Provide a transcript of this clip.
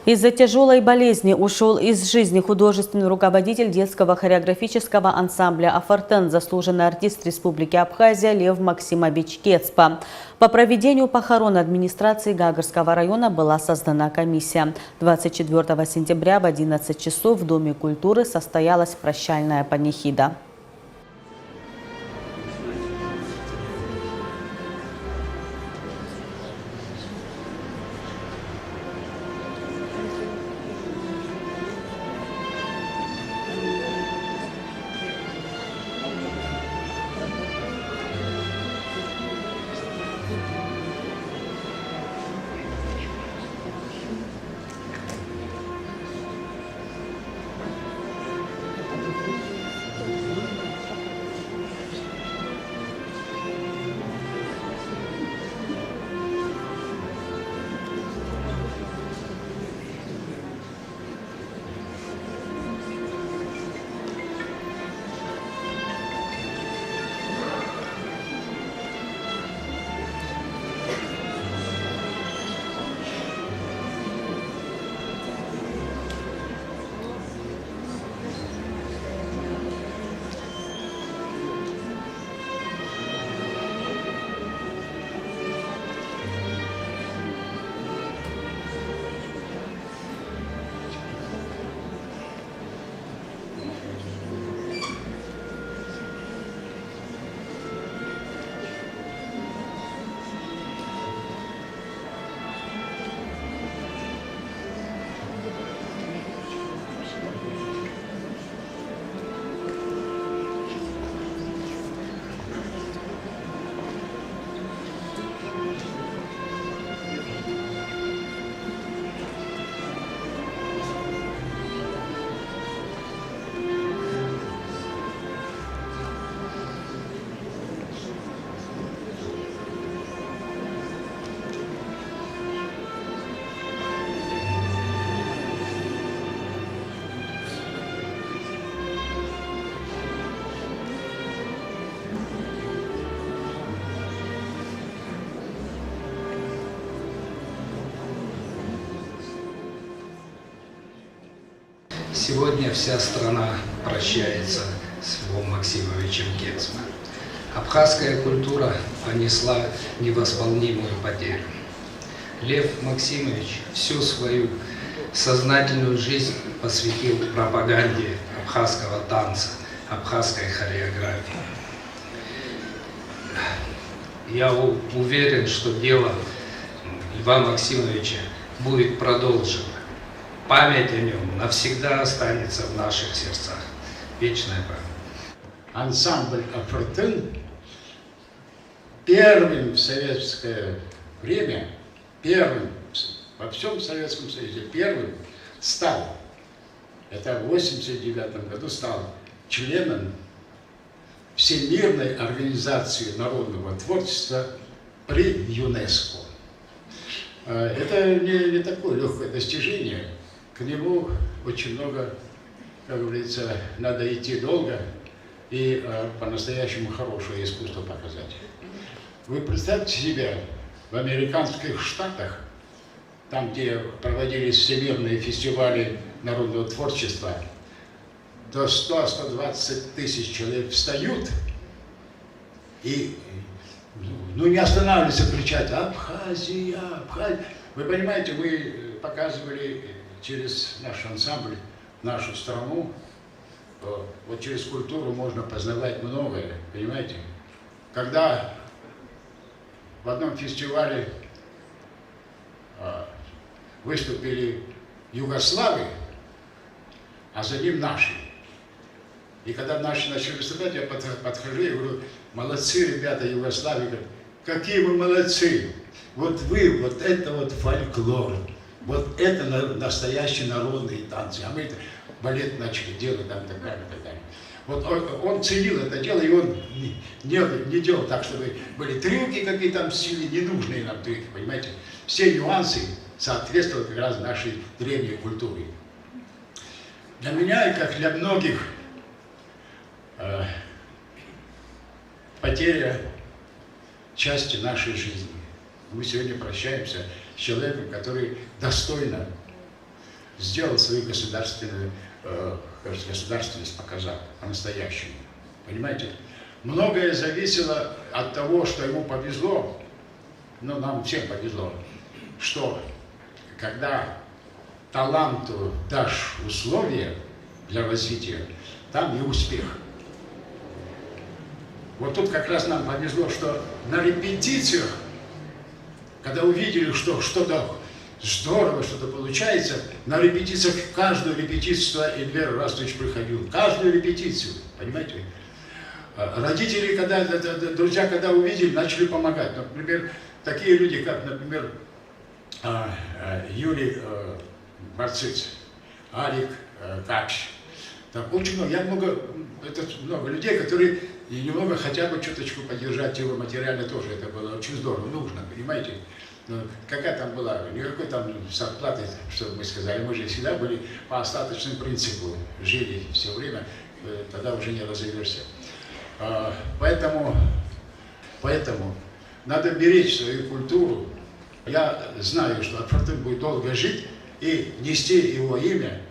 Из-за тяжелой болезни ушел из жизни художественный руководитель детского хореографического ансамбля «Афортен», заслуженный артист Республики Абхазия Лев Максимович Кецпа. По проведению похорон администрации Гагарского района была создана комиссия. 24 сентября в 11 часов в Доме культуры состоялась прощальная панихида. Сегодня вся страна прощается с Львом Максимовичем Кецпа. Абхазская культура понесла невосполнимую потерю. Лев Максимович всю свою сознательную жизнь посвятил пропаганде абхазского танца, абхазской хореографии. Я уверен, что дело Льва Максимовича будет продолжено. Память о нем навсегда останется в наших сердцах. Вечная память. Ансамбль «Афортен» первым в советское время, первым во всем Советском Союзе, первым стал, это в 1989 году стал членом Всемирной организации народного творчества при ЮНЕСКО. Это не такое легкое достижение. К нему очень много, как говорится, надо идти долго и по-настоящему хорошее искусство показать. Вы представьте себе, в американских штатах, там, где проводились всемирные фестивали народного творчества, до 100-120 тысяч человек встают и не останавливаются кричать «Абхазия! Абхазия!». Вы понимаете, мы показывали через наш ансамбль, нашу страну, вот через культуру можно познавать многое, понимаете? Когда в одном фестивале выступили югославы, а за ним наши. И когда наши начали выступать, я подхожу и говорю: молодцы, ребята, Югославии. Говорят: какие вы молодцы! Вот вы, вот это вот фольклор. Вот это настоящие народные танцы. А мы балет начали делать, там, так далее, так далее. Вот он ценил это дело, и он не делал так, чтобы были трюки какие-то там силы, ненужные нам трюки, понимаете? Все нюансы соответствуют как раз нашей древней культуре. Для меня, и как для многих, потеря части нашей жизни. Мы сегодня прощаемся с человеком, который достойно сделал свою государственность, показал по-настоящему. Понимаете? Многое зависело от того, что ему повезло, но нам всем повезло, что когда таланту дашь условия для развития, там и успех. Вот тут как раз нам повезло, что на репетициях, когда увидели, что что-то здорово, что-то получается, на репетициях, каждую репетицию Эльвер Растович приходил, каждую репетицию, понимаете? Родители, друзья, когда увидели, начали помогать. Например, такие люди, как, например, Юрий Барциц, Алик Капш. Там очень много людей, которые немного хотя бы чуточку поддержать его материально тоже. Это было очень здорово, нужно, понимаете? Но какая там была? Никакой там зарплаты, чтобы мы сказали. Мы же всегда были по остаточному принципу, жили все время, тогда уже не разовешься. Поэтому надо беречь свою культуру. Я знаю, что Альфортен будет долго жить и нести его имя